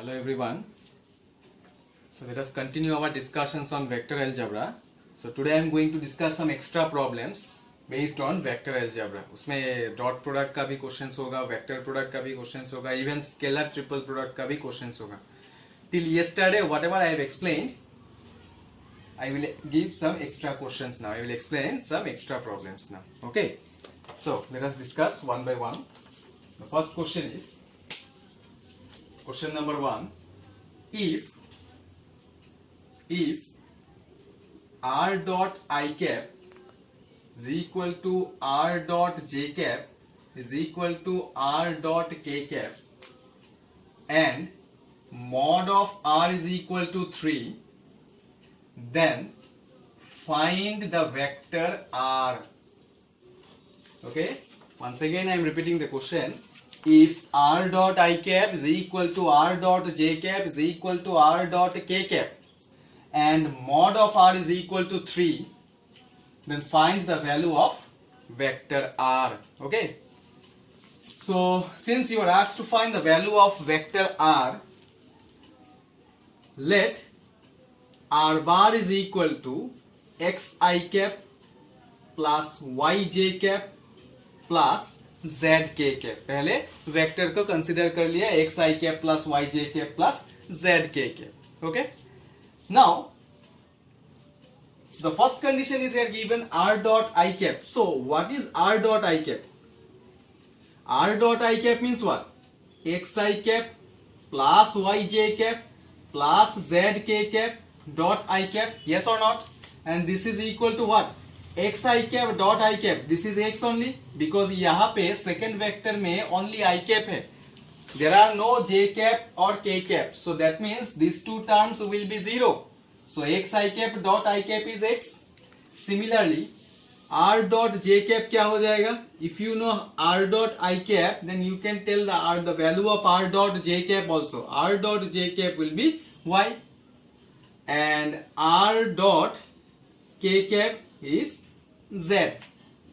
Hello everyone. So let us continue our discussions on vector algebra. So today I am going to discuss some extra problems based on vector algebra. उसमें dot product का भी questions होगा, vector product का भी questions होगा, even scalar triple product का भी questions होगा. Till yesterday, whatever I have explained, I will give some extra questions now. I will explain some extra problems now. Okay. So let us discuss one by one. The first question is question number 1. If r dot I cap is equal to r dot j cap is equal to r dot k cap and mod of r is equal to 3, then find the vector r. Okay, once again I am repeating the question. If r dot I cap is equal to r dot j cap is equal to r dot k cap and mod of r is equal to 3, then find the value of vector r. Okay, so since you are asked to find the value of vector r, let r bar is equal to x I cap plus y j cap plus z k cap. पहले vector को consider कर लिया x I cap plus y j cap plus z k cap. Okay, now the first condition is here given r dot I cap. So what is r dot I cap? R dot I cap means what? X I cap plus y j cap plus z k cap dot I cap, yes or not? And this is equal to what? X I cap dot I cap. This is x only because यहाँ पे second vector में only I cap है. There are no j cap or k cap. So that means these two terms will be 0. So x I cap dot I cap is x. Similarly, r dot j cap क्या हो जाएगा? If you know r dot I cap, then you can tell the value of r dot j cap also. R dot j cap will be y, and r dot k cap is z.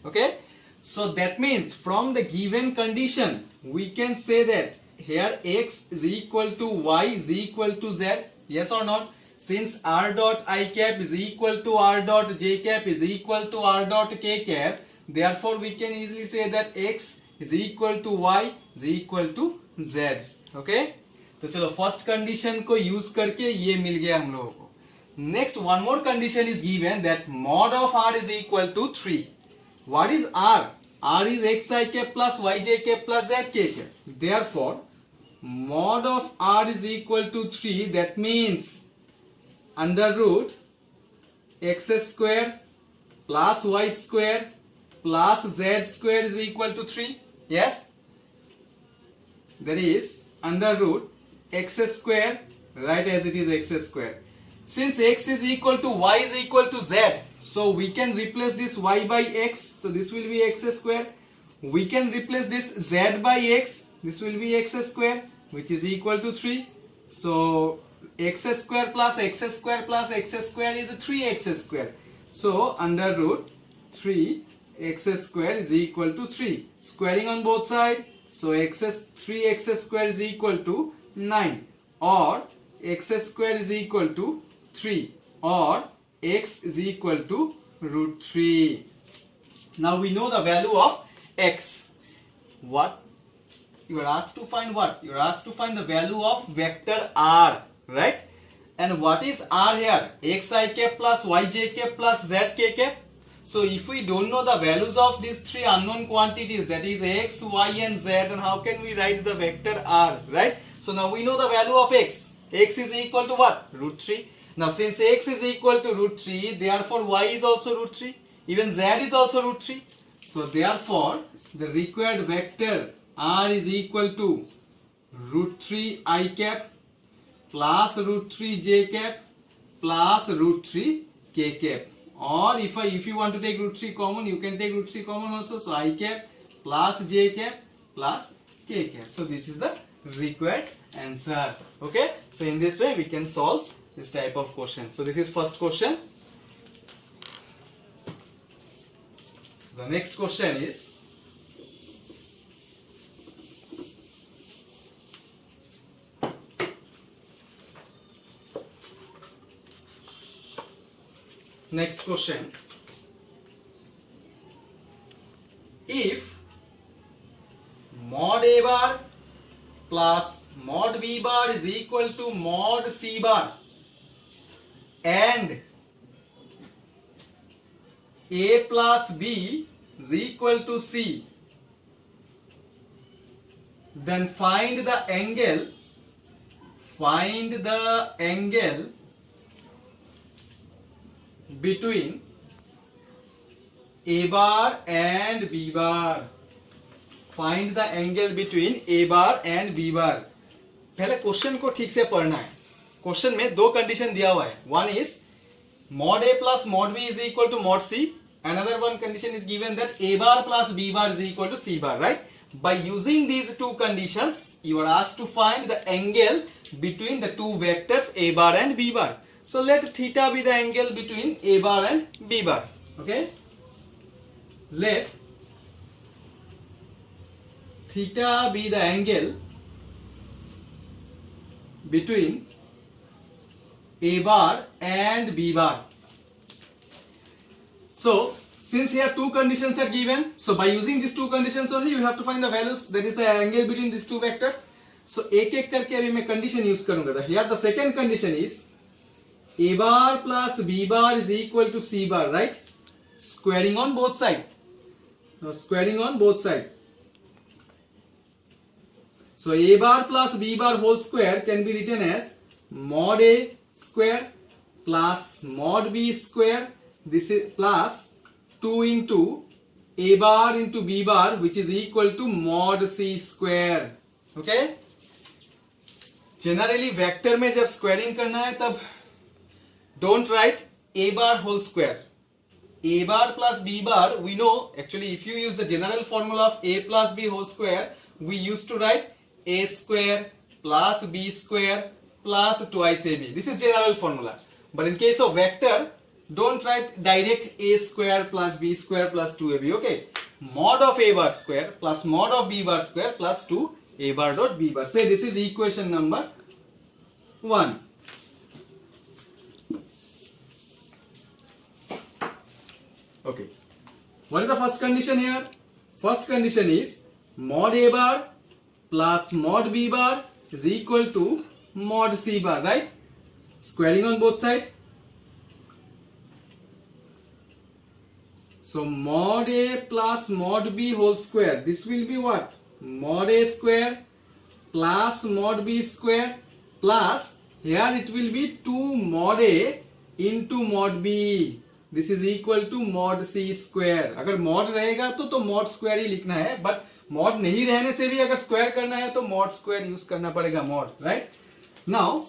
Okay, so that means from the given condition we can say that here x is equal to y is equal to z, yes or not? Since r dot I cap is equal to r dot j cap is equal to r dot k cap, therefore we can easily say that x is equal to y is equal to z. Okay, तो चलो first condition को use करके ये मिल गया हम लोगों को. Next one more condition is given that mod of r is equal to 3. What is r? r is x I cap plus y j cap plus z k cap. Therefore mod of r is equal to 3. That means under root x square plus y square plus z square is equal to 3. Yes, that is under root x square, write as it is x square. Since x is equal to y is equal to z, so we can replace this y by x, so this will be x square. We can replace this z by x, this will be x square, which is equal to 3. So x square plus x square plus x square is 3x square. So under root 3x square is equal to 3. Squaring on both sides, so 3x square is equal to 9, or x square is equal to 3, or x is equal to root 3. Now we know the value of x. What? You are asked to find what? You are asked to find the value of vector r, right? And what is r here? X I cap plus y j cap plus z k cap. So if we don't know the values of these three unknown quantities, that is x, y and z, then how can we write the vector r, right? So now we know the value of x. X is equal to what? Root 3. Now since x is equal to root 3, therefore y is also root 3. Even z is also root 3. So therefore the required vector r is equal to root 3 I cap plus root 3 j cap plus root 3 k cap. Or if you want to take root 3 common, you can take root 3 common also. So I cap plus j cap plus k cap. So this is the required answer. Okay, so in this way we can solve this type of question. So this is first question. So the next question is Next question. If mod A bar plus mod B bar is equal to mod C bar and A plus B is equal to C, then find the angle between A bar and B bar. Find the angle between A bar and B bar. पहले question को ठीक से पढ़ना है. Question में दो condition दिया हुआ है. One is mod A plus mod B is equal to mod C. Another one condition is given that A bar plus B bar is equal to C bar, right? By using these two conditions, you are asked to find the angle between the two vectors A bar and B bar. So let theta be the angle between A bar and B bar. Okay? Let theta be the angle between A bar and B bar. So since here two conditions are given, so by using these two conditions only you have to find the values, that is the angle between these two vectors. So एक एक करके अभी मैं condition use करूंगा. तो here the second condition is A bar plus B bar is equal to C bar, right? Squaring on both sides. Now squaring on both sides. So A bar plus B bar whole square can be written as mod A square plus mod B square. This is plus 2 into A bar into B bar, which is equal to mod C square. Okay? Generally vector में जब squaring करना है तब don't write A bar whole square. A bar plus B bar, we know actually if you use the general formula of A plus B whole square, we used to write A square plus B square plus twice AB. This is general formula. But in case of vector, don't write direct A square plus B square plus 2AB. Okay? Mod of A bar square plus mod of B bar square plus 2 A bar dot B bar. Say this is equation number 1. Okay. What is the first condition here? First condition is mod A bar plus mod B bar is equal to mod C bar, right? Squaring on both sides. So mod A plus mod B whole square. This will be what? Mod A square plus mod B square plus here it will be 2 mod A into mod B. This is equal to mod C square. अगर mod रहेगा तो mod square ही लिखना है, but mod नहीं रहने से भी अगर square करना है तो mod square use करना पड़ेगा mod, right? Now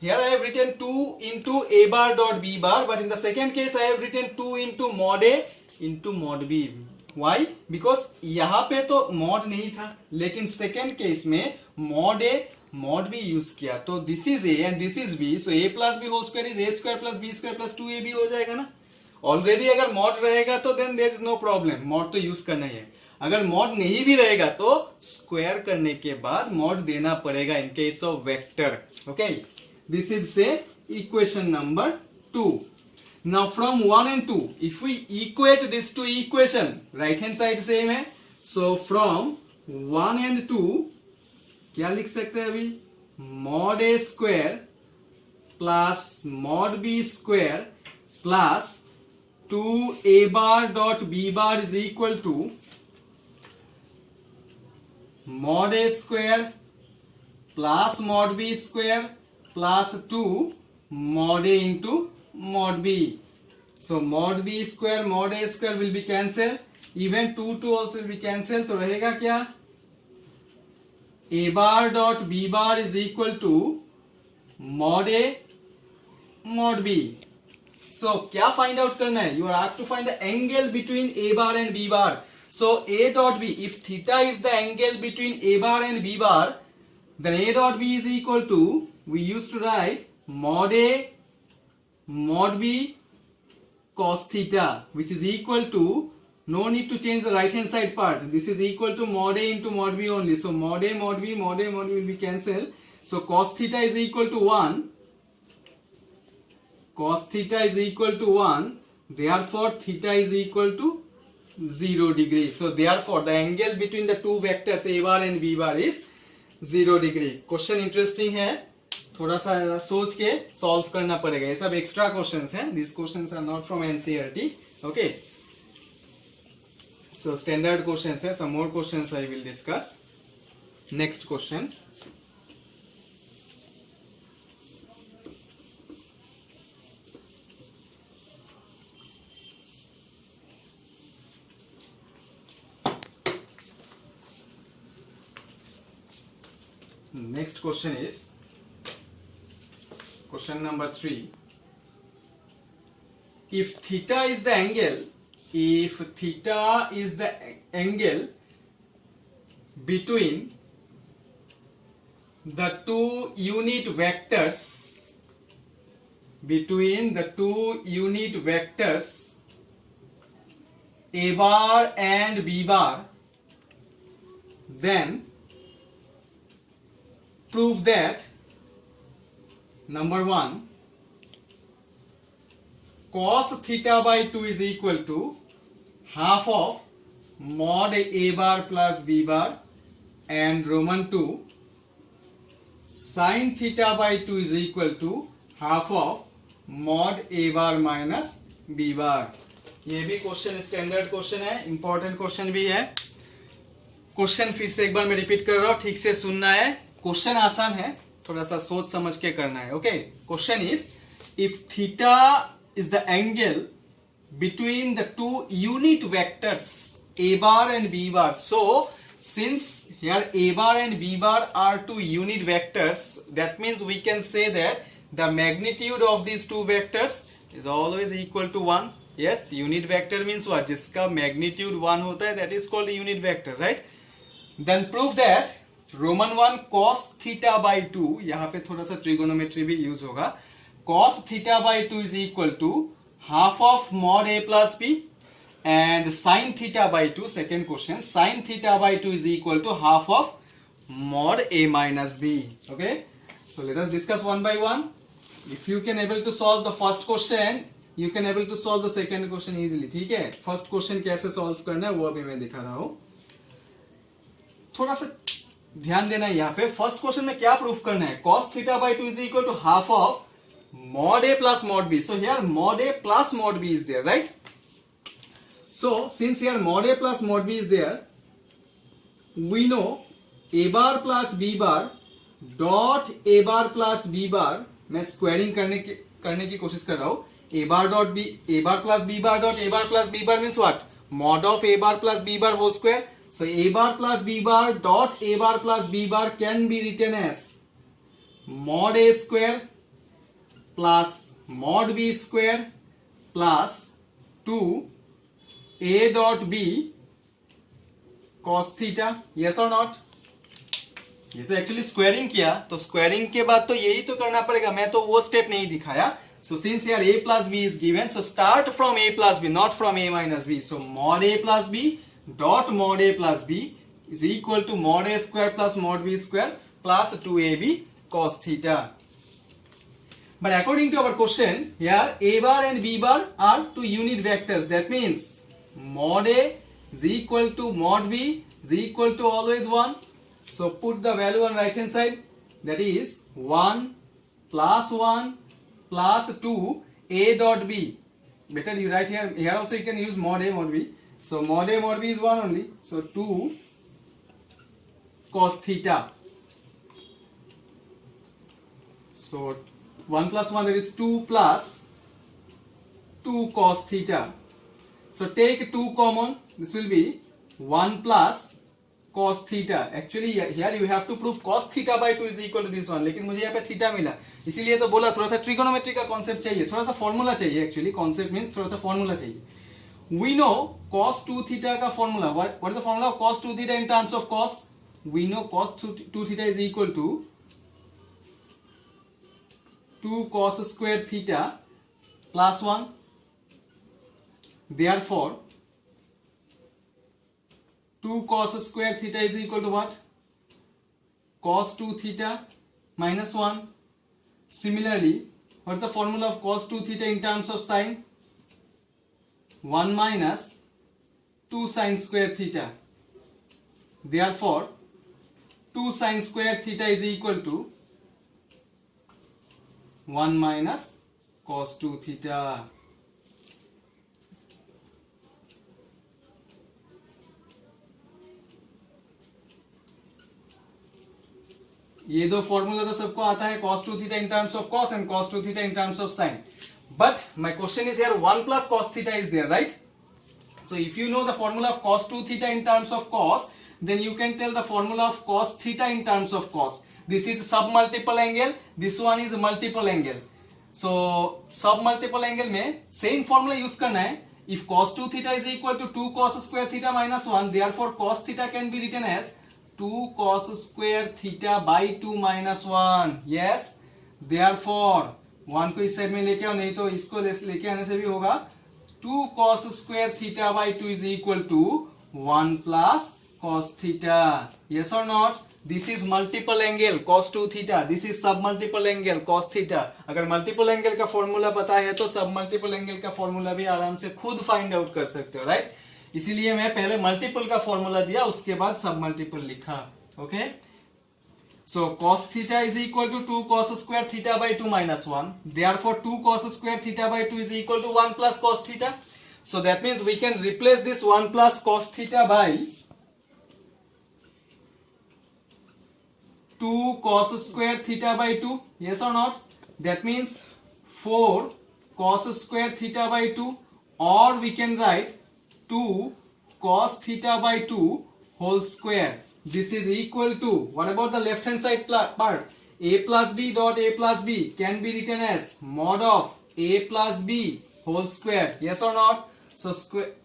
here I have written 2 into A bar dot B bar, but in the second case I have written 2 into mod A into mod B. Why? Because यहाँ पे तो mod नहीं था, लेकिन second case में mod A mod B use किया, तो this is A and this is B, so A plus B whole square is A square plus B square plus 2AB हो जाएगा ना. ऑलरेडी अगर mod रहेगा तो then there is no problem, mod तो use करना ही है. अगर mod नहीं भी रहेगा तो स्क्वायर करने के बाद mod देना पड़ेगा in case of vector. Okay, this is say equation number 2. Now from 1 and 2, if we equate this to equation, right hand side same है, so from 1 and 2 क्या लिख सकते हैं अभी? mod A square plus mod B square plus 2 A bar dot B bar is equal to mod A square plus mod B square plus 2 mod A into mod B. So mod B square mod A square will be cancelled. Even 2 also will be cancelled. तो रहेगा क्या? A bar dot B bar is equal to mod A mod B. So क्या find out करना है? You are asked to find the angle between A bar and B bar. So A dot B, if theta is the angle between A bar and B bar, then A dot B is equal to, we used to write mod A mod B cos theta, which is equal to, no need to change the right hand side part, this is equal to mod A into mod B only. So mod A mod B mod A mod B will be cancelled. So cos theta is equal to 1, cos theta is equal to 1, therefore theta is equal to 0 degree. So therefore the angle between the two vectors a bar and b bar is 0 degree. Question interesting है, थोड़ा सा सोच के solve करना पड़ेगा. ये सब extra questions हैं. These questions are not from NCERT. Okay. So standard questions है. Some more questions I will discuss. Next question. Next question is question number 3. If theta is the angle between the two unit vectors a bar and b bar, then prove that number 1, cos theta by 2 is equal to half of mod a bar plus b bar, and Roman 2, sin theta by 2 is equal to half of mod a bar minus b bar. ये भी question standard question है, important question भी है. Question फिर से एक बार मैं repeat कर रहा हूं, ठीक से सुनना है. क्वेश्चन आसान है, थोड़ा सा सोच समझ के करना है. Okay. Question is if theta is the angle between the two unit vectors a bar and b bar. So since here a bar and b bar are two unit vectors, that means we can say that the magnitude of these two vectors is always equal to 1. Yes, unit vector means what? जिसका magnitude 1 होता है, that is called a unit vector, right? Then prove that Roman 1 cos theta by 2, यहाँ पे थोड़ा सा trigonometry भी use होगा. Cos theta by 2 is equal to half of mod a plus b, and sin theta by 2, second question, sin theta by 2 is equal to half of mod a minus b. Okay, so let us discuss one by one. If you can able to solve the first question, you can able to solve the second question easily. ठीक है, first question कैसे solve करना है वो अभी मैं दिखा रहा हूं. थोड़ा सा ध्यान देना है यहाँ पे. फर्स्ट क्वेश्चन में क्या प्रूफ करना है? cos theta by 2 is equal to half of mod a plus mod b. So here mod a plus mod b is there, right? So since here mod a plus mod b is there, we know a bar plus b bar dot a bar plus b bar, मैं squaring करने की कोशिश कर रहा हूं. a bar dot b, a bar plus b bar dot a bar plus b bar means what? Mod of a bar plus b bar whole square. So a bar plus b bar dot a bar plus b bar can be written as mod a square plus mod b square plus 2 a dot b cos theta. Yes or not? ये तो actually squaring किया, तो squaring के बाद तो यही तो करना पड़ेगा. मैं तो वो स्टेप नहीं दिखाया. So since here a plus b is given, so start from a plus b, not from a minus b. So mod a plus b dot mod a plus b is equal to mod a square plus mod b square plus 2ab cos theta. But according to our question, here a bar and b bar are two unit vectors. That means mod a is equal to mod b is equal to always 1. So put the value on right hand side. That is 1 plus 1 plus 2 a dot b. Better you write here. Here also you can use mod a mod b. So mod a mod b is 1 only. So 2 cos theta. So 1 plus 1, that is 2 plus 2 cos theta. So take 2 common. This will be 1 plus cos theta. Actually here you have to prove cos theta by 2 is equal to this one. लेकिन मुझे यहाँ पे theta मिला, इसीलिए तो बोला थोड़ा सा ट्रिगोनोमेट्री का कॉन्सेप्ट चाहिए, थोड़ा सा फॉर्मूला चाहिए. एक्चुअली कॉन्सेप्ट मीन्स थोड़ा सा फॉर्मूला चाहिए. We know cos 2 theta का formula. What is the formula of cos 2 theta in terms of cos? We know cos 2 theta is equal to 2 cos square theta plus 1. Therefore 2 cos square theta is equal to what? Cos 2 theta minus 1. Similarly, What's the formula of cos 2 theta in terms of sine? 1 minus 2 sine square theta. Therefore 2 sine square theta is equal to 1 minus cos 2 theta. ये दो formula तो सबको आता है, cos 2 theta in terms of cos and cos 2 theta in terms of sin. But my question is here 1 plus cos theta is there, right? So if you know the formula of cos 2 theta in terms of cos, then you can tell the formula of cos theta in terms of cos. This is sub multiple angle, this one is multiple angle. So sub multiple angle में same formula use करना है. If cos 2 theta is equal to 2 cos square theta minus 1, therefore cos theta can be written as 2 cos square theta by 2 minus 1. Yes, therefore 1 को इस side में लेके आओ, नहीं तो इसको लेके आने से भी होगा. 2 cos square theta by 2 is equal to 1 plus cos theta. Yes or not? This is multiple angle cos 2 theta. This is sub multiple angle cos theta. अगर multiple angle का फॉर्मूला पता है तो सब multiple angle का formula भी आराम से खुद फाइंड आउट कर सकते हो, राइट? इसीलिए मैं पहले मल्टीपल का फॉर्मूला दिया, उसके बाद सब मल्टीपल लिखा. Okay, so cos theta is equal to 2 cos square theta by 2 minus 1. Therefore 2 cos square theta by 2 is equal to 1 plus cos theta. So that means we can replace this 1 plus cos theta by 2 cos square theta by 2. Yes or not? That means 4 cos square theta by 2, और we can write 2 cos theta by 2 whole square. This is equal to, what about the left hand side part? A plus b dot a plus b can be written as mod of a plus b whole square. Yes or not? So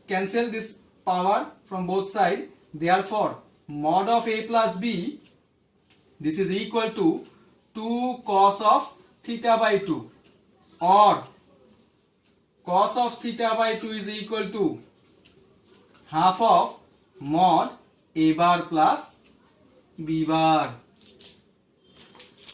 cancel this power from both sides. Therefore mod of a plus b, this is equal to 2 cos of theta by 2, or cos of theta by 2 is equal to half of mod a bar plus b bar.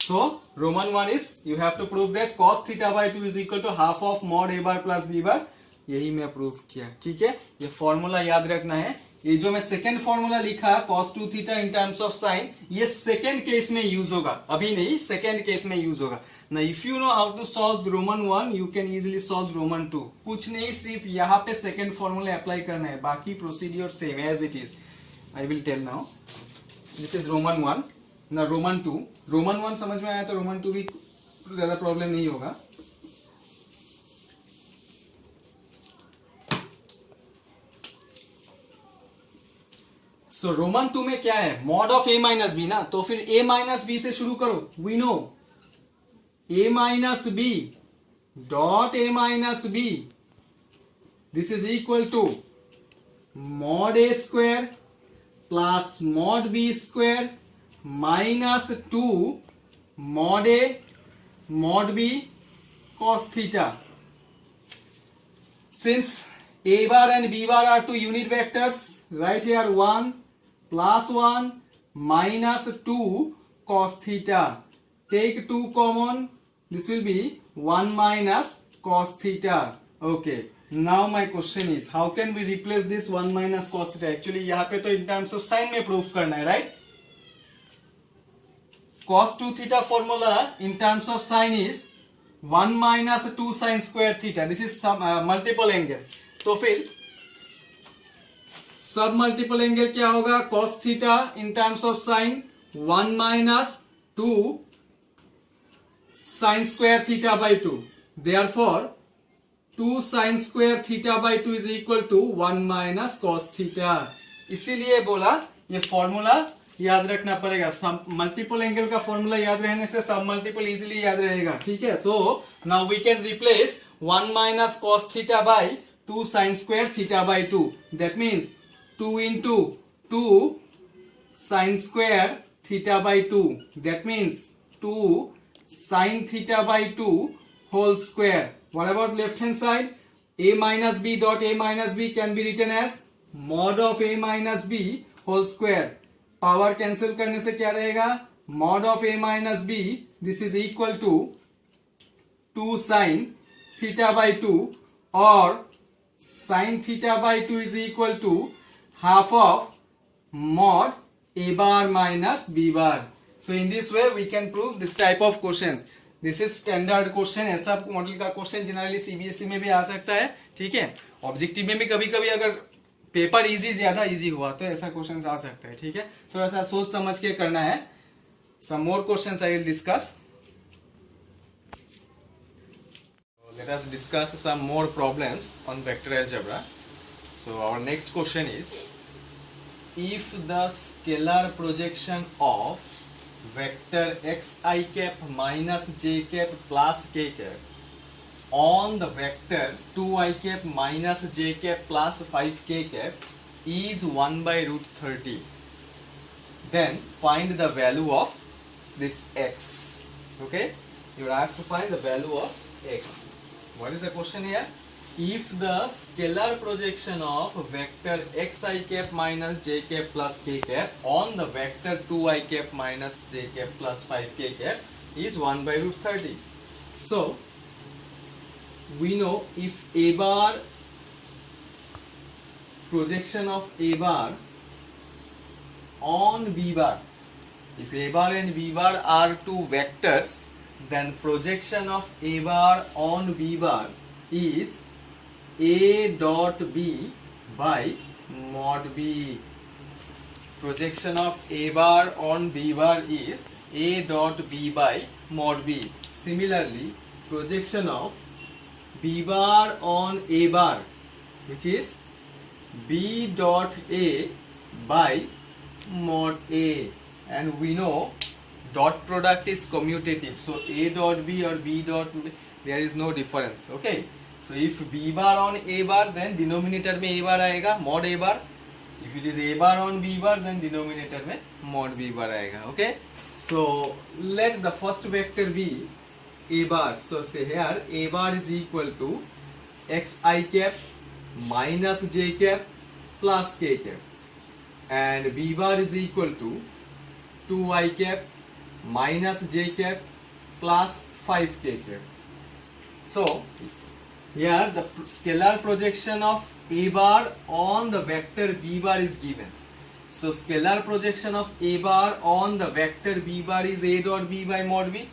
So Roman 1 is, you have to prove that cos theta by 2 is equal to half of mod a bar plus b bar. यही मैं prove किया. ठीक है, ये formula याद रखना है. ये जो मैं सेकेंड फॉर्मूला लिखा cos 2 theta in terms of sine, ये सेकेंड केस में यूज होगा, अभी नहीं, सेकेंड केस में यूज होगा. ना if you know how to solve Roman 1, you can easily solve Roman 2. कुछ नहीं, सिर्फ यहाँ पे सेकेंड फॉर्मूला अप्लाई करना है, बाकी procedure same as it is. I will tell now. This is Roman 1. ना रोमन 2. रोमन 1 समझ में आया तो रोमन 2 भी ज्यादा प्रॉब्लम नहीं होगा. सो रोमन 2 में क्या है? Mod of A minus B ना, तो फिर ए माइनस बी से शुरू करो. We know A minus B dot A minus B, this is equal to mod A square plus mod B square minus 2 mod A mod B cos theta. Since a bar and b bar are two unit vectors, write here 1 plus 1 minus 2 cos theta. Take 2 common, this will be 1 minus cos theta. Okay, now my question is, how can we replace this 1 minus cos theta? Actually यहाँ पे तो in terms of sin में proof करना है, right? Cos 2 theta formula in terms of sin is 1 minus 2 sin square theta. This is some multiple angle. तो फिर सब multiple angle क्या होगा? cos theta in terms of sine 1 minus 2 sine square theta by 2. Therefore 2 sine square theta by 2 is equal to 1 minus cos theta. इसीलिए बोला ये formula याद रखना पड़ेगा. सब मल्टीपल एंगल का फॉर्मूला याद रहने से सब मल्टीपल इजीली याद रहेगा. ठीक है, so now we can replace 1 minus cos theta by 2 sin square theta by 2. That means 2 into 2 sin square theta by 2. That means 2 sin theta by 2 whole square. What about left hand side? A minus b dot a minus b can be written as mod of a minus b whole square. Power cancel करने से क्या रहेगा? Mod of a minus b, this is equal to 2 sin theta by 2, or sin theta by 2 is equal to half of mod a bar minus b bar. So in this way we can prove this type of questions. This is standard question. ऐसा model का question generally CBSE में भी आ सकता है. ठीक है, objective में भी कभी कभी अगर पेपर इजी ज्यादा इजी हुआ तो ऐसा क्वेश्चन आ सकता है. ठीक है, थोड़ा सा सोच समझ के करना है. Some more questions I will discuss. Let us discuss some more problems on vector algebra. So our next question is, if the scalar projection of vector xi cap minus j cap plus k cap on the vector 2i cap minus j cap plus 5k cap is 1 by root 30, then find the value of this x. Okay, you are asked to find the value of x. What is the question here? If the scalar projection of vector xi cap minus j cap plus k cap on the vector 2i cap minus j cap plus 5k cap is 1 by root 30. So we know if a bar projection of a bar on b bar, if a bar and b bar are two vectors, then projection of a bar on b bar is a dot b by mod b. Projection of a bar on b bar is a dot b by mod b. Similarly, projection of b bar on a bar, which is b dot a by mod a, and we know dot product is commutative, so a dot b or b dot b, there is no difference. Okay, so if b bar on a bar, then denominator में a bar आएगा, mod a bar. If it is a bar on b bar, then denominator में mod b bar आएगा. Okay, so let the first vector be a bar. So say here a bar is equal to xi cap minus j cap plus k cap, and b bar is equal to 2i cap minus j cap plus 5k cap. So here the scalar projection of a bar on the vector b bar is given. So scalar projection of a bar on the vector b bar is a dot b by mod b.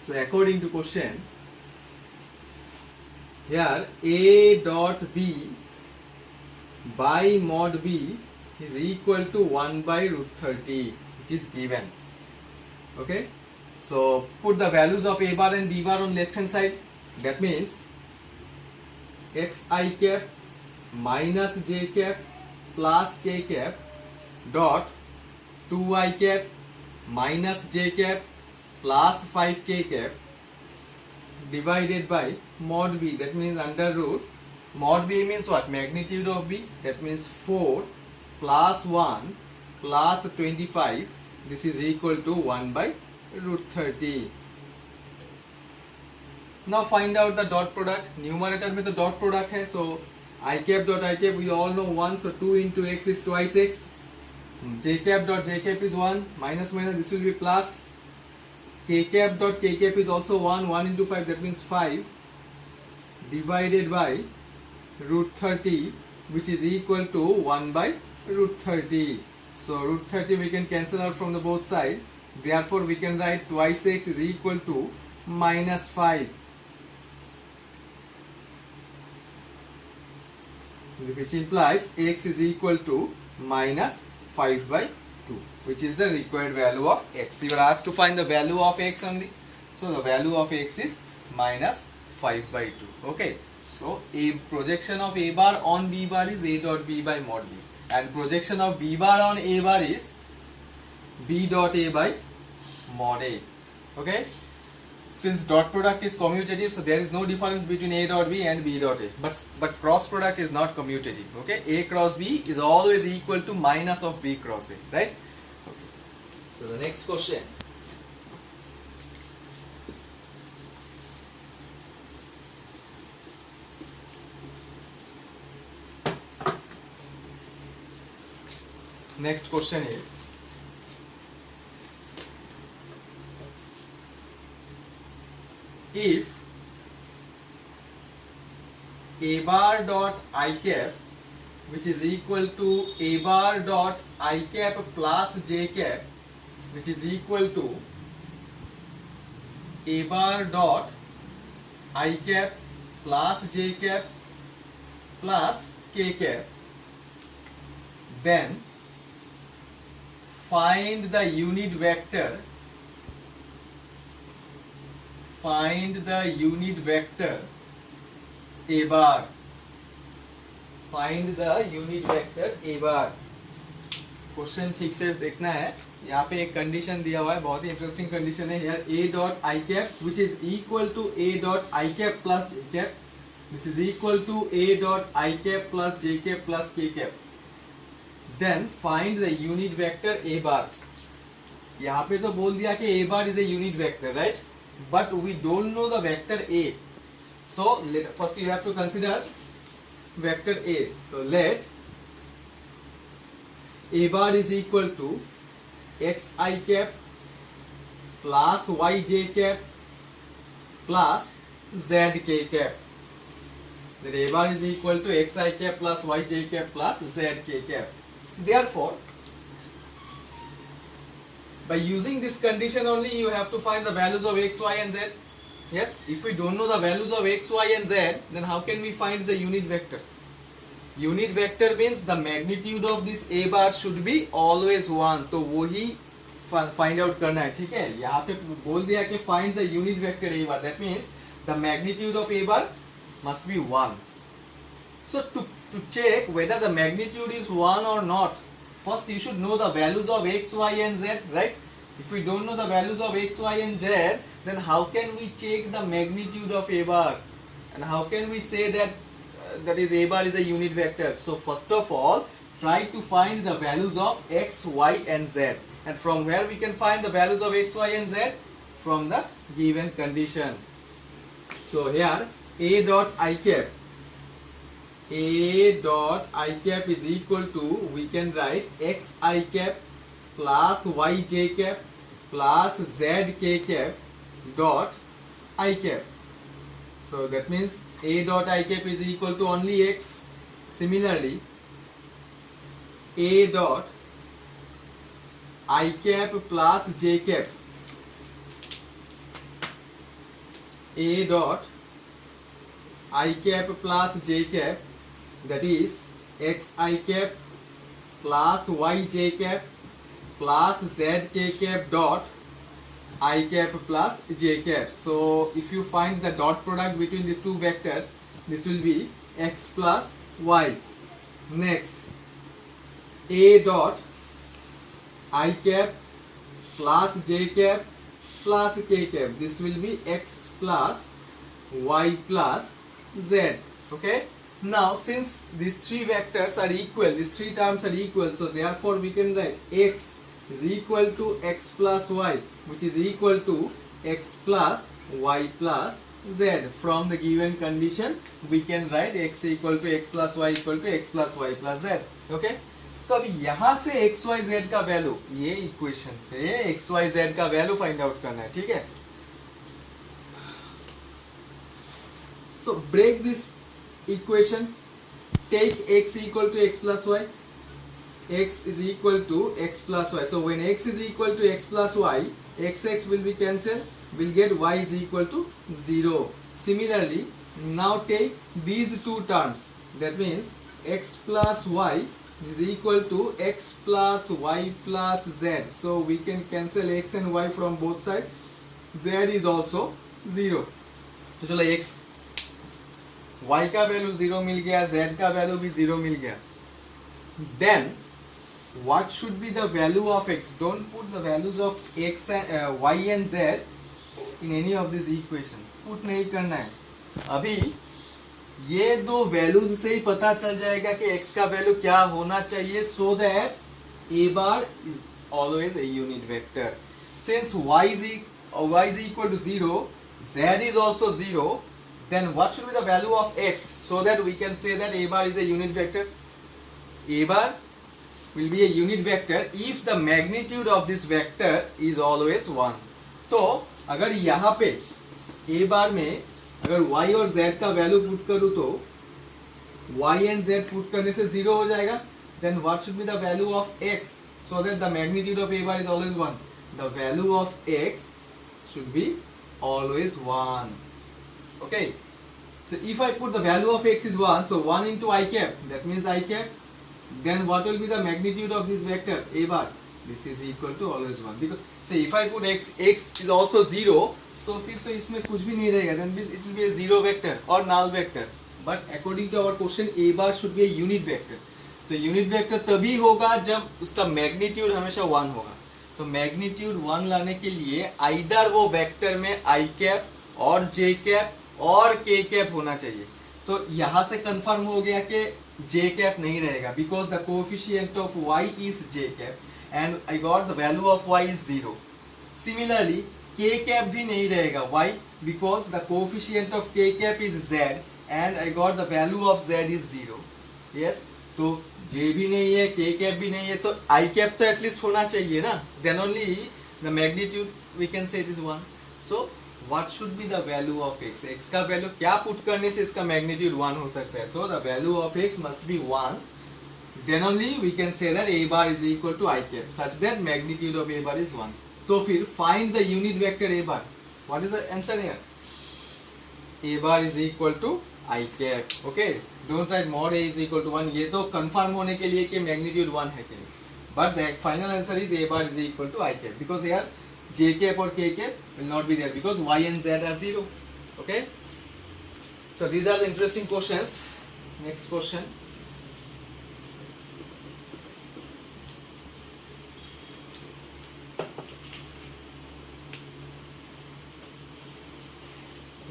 So according to question, here a dot b by mod b is equal to 1 by root 30, which is given. Okay, so put the values of a bar and b bar on left hand side. That means xi cap minus j cap plus k cap dot 2i cap minus j cap plus 5k cap divided by mod b. That means under root. Mod b means what? Magnitude of b. That means 4 plus 1 plus 25. This is equal to 1 by root 30. Now find out the dot product. Numerator में तो dot product है, so I cap dot I cap we all know 1, so 2 into x is twice x. J cap dot j cap is 1, minus minus this will be plus. K cap dot k cap is also 1, 1 into 5, that means 5, divided by root 30, which is equal to 1 by root 30. So root 30 we can cancel out from the both sides. Therefore we can write twice x is equal to minus 5, which implies x is equal to minus 5 by 2, which is the required value of x. You are asked to find the value of x only. So the value of x is minus 5 by 2. Okay, so a projection of a bar on b bar is a dot b by mod b, and projection of b bar on a bar is b dot a by mod a. Okay, since dot product is commutative, so there is no difference between a dot b and b dot a, but cross product is not commutative. Okay, a cross b is always equal to minus of b cross a, right? Okay. So the next question, is, if a bar dot I cap which is equal to a bar dot I cap plus j cap which is equal to a bar dot I cap plus j cap plus k cap, then find the unit vector a bar. Find the unit vector a bar. Question ठीक से देखना है. यहाँ पे एक condition दिया हुआ है, बहुत ही इंटरेस्टिंग कंडीशन है. यार a dot I cap which is equal to a dot I cap plus j cap, this is equal to a dot I cap plus j cap plus k cap. Then find the unit vector a bar. यहाँ पे तो बोल दिया कि a bar is a unit vector, right, but we don't know the vector a. So first you have to consider vector a. So let a bar is equal to xi cap plus yj cap plus zk cap. Then a bar is equal to xi cap plus yj cap plus zk cap. Therefore, by using this condition only you have to find the values of x, y and z. Yes, if we don't know the values of x, y and z, then how can we find the unit vector? Unit vector means the magnitude of this a bar should be always 1. तो वो ही find out करना है, ठीक है. यहाँ पे बोल दिया कि find the unit vector a bar. That means the magnitude of a bar must be 1. So to check whether the magnitude is 1 or not, first you should know the values of x, y and z, right? If we don't know the values of x, y and z, then how can we check the magnitude of a bar? And how can we say that that is a bar is a unit vector? So first of all, try to find the values of x, y and z. And from where we can find the values of x, y and z? From the given condition. So here a dot I cap is equal to, we can write x I cap plus y j cap plus z k cap dot I cap. So that means a dot I cap is equal to only x. Similarly, a dot I cap plus j cap, a dot I cap plus j cap, that is x I cap plus y j cap plus z k cap dot I cap plus j cap. So if you find the dot product between these two vectors, this will be x plus y. Next, a dot I cap plus j cap plus k cap, this will be x plus y plus z. Okay, now since these three vectors are equal, these three terms are equal, so therefore we can write x is equal to x plus y, which is equal to x plus y plus z. From the given condition we can write x equal to x plus y equal to x plus y plus z. Okay, तो अब यहाँ से x y z का value, ये equation से x y z का value find out करना है, ठीक है. So break this equation, take x equal to x plus y, x is equal to x plus y. So when x is equal to x plus y, x will be cancelled, we'll get y is equal to 0. Similarly, now take these two terms, that means x plus y is equal to x plus y plus z. So we can cancel x and y from both sides, z is also 0. तो चलो x y का value 0 मिल गया, z का value भी 0 मिल गया. Then what should be the value of x? Don't put the values of x and y and z in any of this equation. Put नहीं करना है. अभी ये दो वैल्यूज से ही पता चल जाएगा कि x का वैल्यू क्या होना चाहिए, so that a bar is always a unit vector. Since y is equal to 0, z is also 0, then what should be the value of x, so that we can say that a bar is a unit vector? A bar will be a unit vector if the magnitude of this vector is always 1. तो अगर यहाँ पे ए बार में अगर y और z का value put करूं तो y एंड z पुट करने से 0 हो जाएगा. Then what should be the value of x so that the magnitude of a bar is always 1. The value of x should be always 1. Okay, so if I put the value of x is 1, so 1 into I cap, that means I cap. Then what will be the magnitude of this vector a bar? This is equal to always 1. Because say if I put x is also 0, तो फिर तो इसमें कुछ भी नहीं रहेगा. Then it will be a zero vector or null vector. But according to our question, a bar should be a unit vector. तो unit vector तभी होगा जब उसका मैग्नीट्यूड हमेशा 1 होगा. तो मैग्नीट्यूड 1 लाने के लिए आइदर वो वेक्टर में आई कैप और जे कैप और के कैप होना चाहिए. तो यहां से कंफर्म हो गया कि जे कैप नहीं रहेगा because the coefficient of y is J cap and I got the value of y is 0. Similarly K cap भी नहीं रहेगा. why? Because the coefficient of K cap is z and I got the value of z is 0. Yes, तो J भी नहीं है, के cap भी नहीं है, तो आई कैप तो एटलीस्ट होना चाहिए ना. Then only the magnitude we can say it is 1. So what should be the value of x? x का वैल्यू क्या पुट करने से इसका मैग्नीट्यूड 1 हो सकता है? So the value of x must be 1. Then only we can say that a bar is equal to I cap such that magnitude of a bar is 1. तो फिर find the unit vector a bar. What is the answer here? a bar is equal to I cap. Okay, don't write mod a is equal to 1. ये तो confirm होने के लिए कि magnitude 1 है कि नहीं. But the final answer is a bar is equal to I cap because here j cap or k cap will not be there because y and z are 0. Okay, so these are the interesting questions. Next question.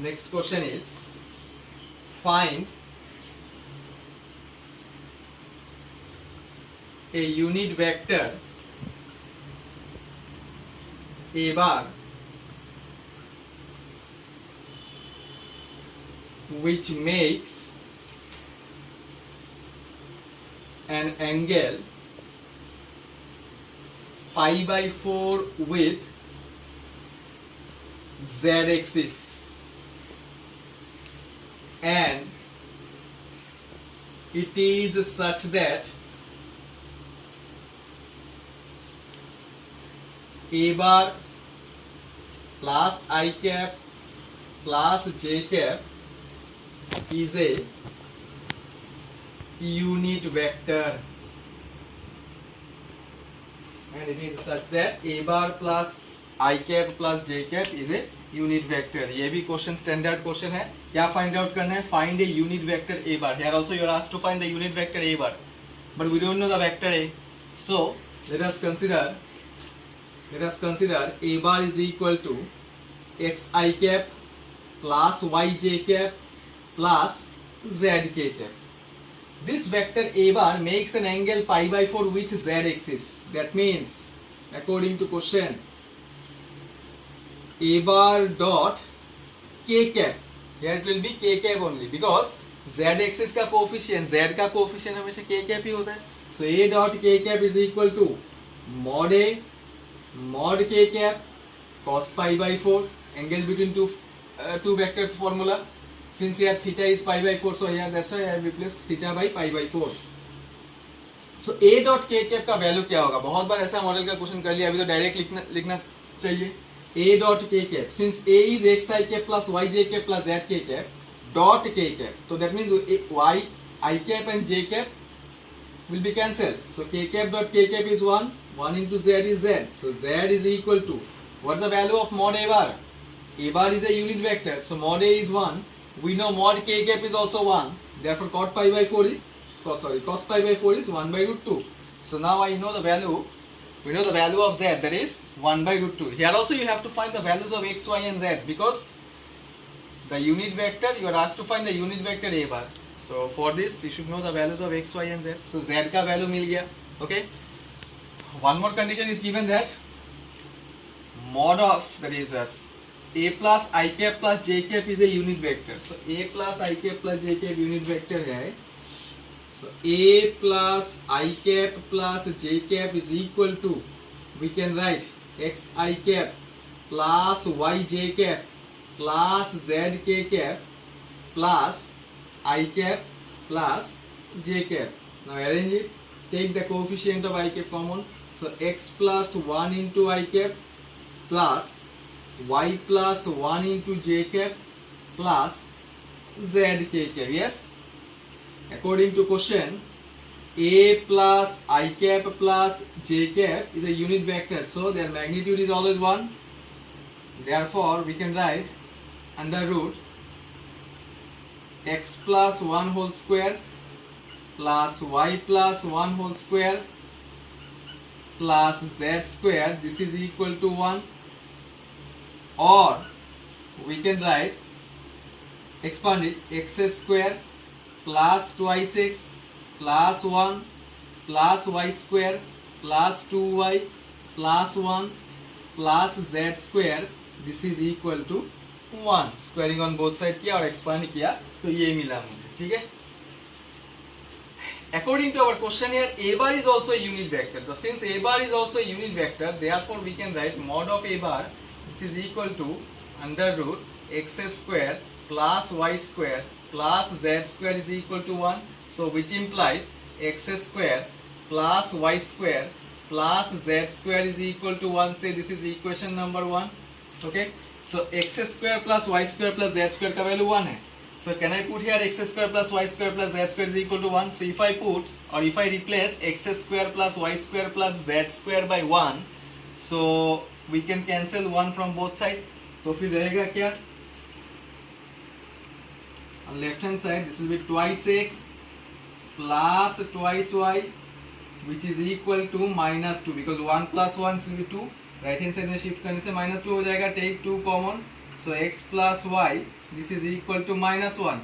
Next question is find a unit vector a bar which makes an angle pi by 4 with z axis and it is such that a bar plus I cap plus j cap is a unit vector and it is such that a bar plus I cap plus j cap is a unit vector. ये भी question standard question है. क्या find out करना है? Find A unit vector a bar. Here also you are asked to find the unit vector a bar, but we don't know the vector a. So let us consider a bar is equal to x I cap plus y j cap plus z k cap. This vector a bar makes an angle pi by 4 with z axis. That means according to question a bar dot k cap, here it will be k cap only because z axis का coefficient, z का coefficient हमेशा k cap ही होता है. So a dot k cap is equal to mod a mod k cap cos pi by 4, angle between two vectors formula. Since here theta is pi by 4, so here that's why I have replaced theta by pi by 4. So a dot k cap का value क्या होगा? बहुत बार ऐसा model का question कर लिया, अभी तो डायरेक्ट लिखना चाहिए. a dot k cap, since a is x I cap plus y j cap plus z k cap dot k cap, so that means y I cap and j cap will be cancelled. So k cap dot k cap is 1. 1 into z is z. So z is equal to, what's the value of mod a bar? A bar is a unit vector. So mod a is 1. We know mod k cap is also 1. Therefore cos pi by 4 is, cos pi by 4 is 1 by root 2. So now I know the value. We know the value of z, that is 1 by root 2. Here also you have to find the values of x, y and z because the unit vector, you are asked to find the unit vector a bar. So for this you should know the values of x, y and z. So z का value मिल गया. Okay. One more condition is given that mod of, that is a plus I cap plus j cap is a unit vector. So a plus I cap plus j cap unit vector है. So a plus I cap plus j cap is equal to, we can write x I cap plus y j cap plus zk cap plus I cap plus j cap. Now arrange it. Take the coefficient of I cap common. So x plus 1 into I cap plus y plus 1 into j cap plus zk cap. Yes. According to question, a plus I cap plus j cap is a unit vector, so their magnitude is always 1. Therefore, we can write under root x plus 1 whole square plus y plus 1 whole square plus z square, this is equal to 1. Or we can write, expand it, x square plus twice x plus 1 plus y square plus 2y plus 1 plus z square, this is equal to 1. Squaring on both side किया और expand किया तो ये मिला मुझे. ठीक है. According to our question here, a bar is also a unit vector. So since a bar is also a unit vector, therefore we can write mod of a bar, this is equal to under root x square plus y square plus z square is equal to 1. So which implies x square plus y square plus z square is equal to 1. Say this is equation number 1. Okay. So x square plus y square plus z square का value 1 है. So can I put here x square plus y square plus z square is equal to 1. So if I put or if I replace x square plus y square plus z square by 1, so we can cancel 1 from both sides. तो फिर रहेगा क्या? On left hand side this will be twice x plus twice y, which is equal to minus 2, because 1 plus 1 will be 2. Right hand side में shift करने से minus 2 हो जाएगा. Take 2 common. So x plus Y this is equal to minus 1.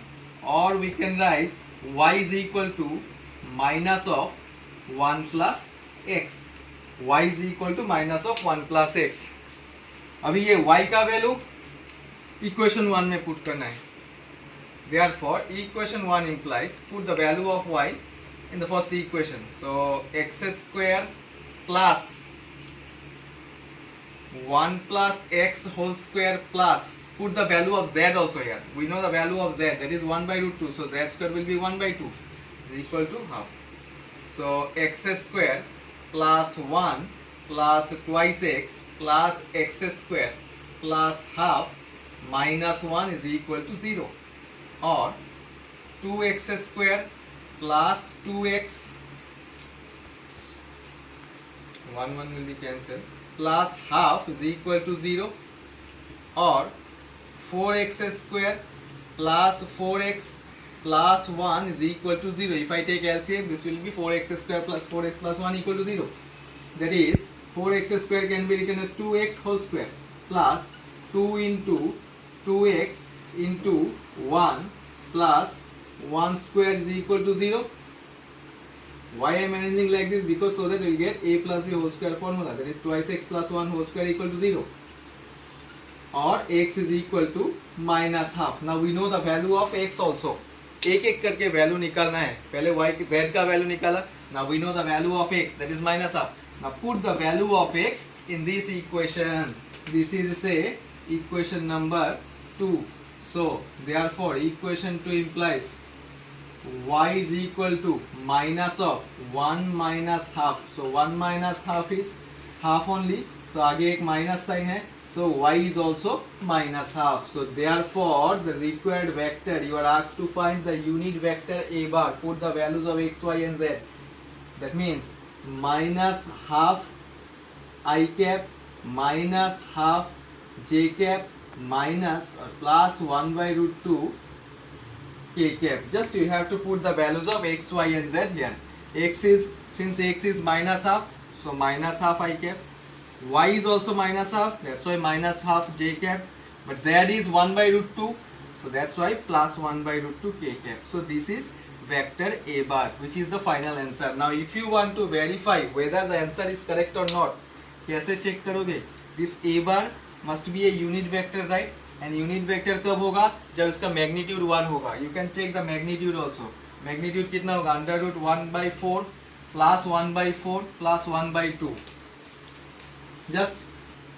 और we can write y is equal to minus of 1 plus x. y is equal to minus of 1 plus x. अभी ये y का value equation 1 में put करना है. Therefore equation 1 implies put the value of y in the first equation. So x square plus 1 plus x whole square plus, put the value of z also here. We know the value of z, that is 1 by root 2. So z square will be 1 by 2 is equal to half. So x square plus 1 plus twice x plus x square plus half minus 1 is equal to 0. Or 2x square plus 2x, 1 will be cancelled, plus half is equal to 0. Or 4x square plus 4x plus 1 is equal to 0. If I take LCM, this will be 4x square plus 4x plus 1 equal to 0. That is 4x square can be written as 2x whole square plus 2 into 2x into 1 plus 1 square is equal to 0. Why I am arranging like this? Because so that we will get a plus b whole square formula, that is twice x plus 1 whole square equal to 0. Or x is equal to minus half. Now we know the value of x also. एक एक करके value निकालना है. पहले y z का value निकाला. Now we know the value of x, that is minus half. Now put the value of x in this equation. This is say equation number 2. So therefore equation 2 implies y is equal to minus of 1 minus half. So 1 minus half is half only. So आगे एक minus sign है. So y is also minus half. So therefore the required vector, you are asked to find the unit vector a bar. Put the values of x, y and z. That means minus half I cap minus half j cap minus or plus 1 by root 2 k cap. Just you have to put the values of x, y and z here. X is, since x is minus half, so minus half I cap. Y is also minus half, that's why minus half j cap. But z is 1 by root 2, so that's why plus 1 by root 2 k cap. So this is vector a bar, which is the final answer. Now if you want to verify whether the answer is correct or not, कैसे check करोगे? This a bar must be a unit vector, right? And unit vector कब होगा? जब इसका magnitude 1 होगा. You can check the magnitude also. Magnitude कितना होगा? Under root 1 by 4 plus 1 by 4 plus 1 by 2. Just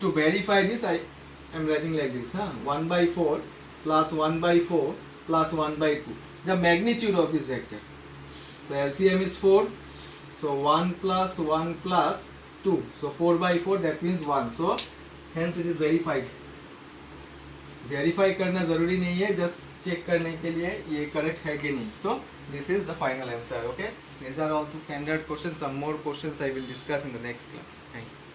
to verify this, I'm writing like this, huh? 1 by 4 plus 1 by 4 plus 1 by 2. The magnitude of this vector. So LCM is 4. So 1 plus 1 plus 2. So 4 by 4, that means 1. So hence it is verified. Verify करना जरूरी नहीं है, just check करने के लिए ये correct है कि नहीं. So this is the final answer. Okay. These are also standard questions. Some more questions I will discuss in the next class. Thank you.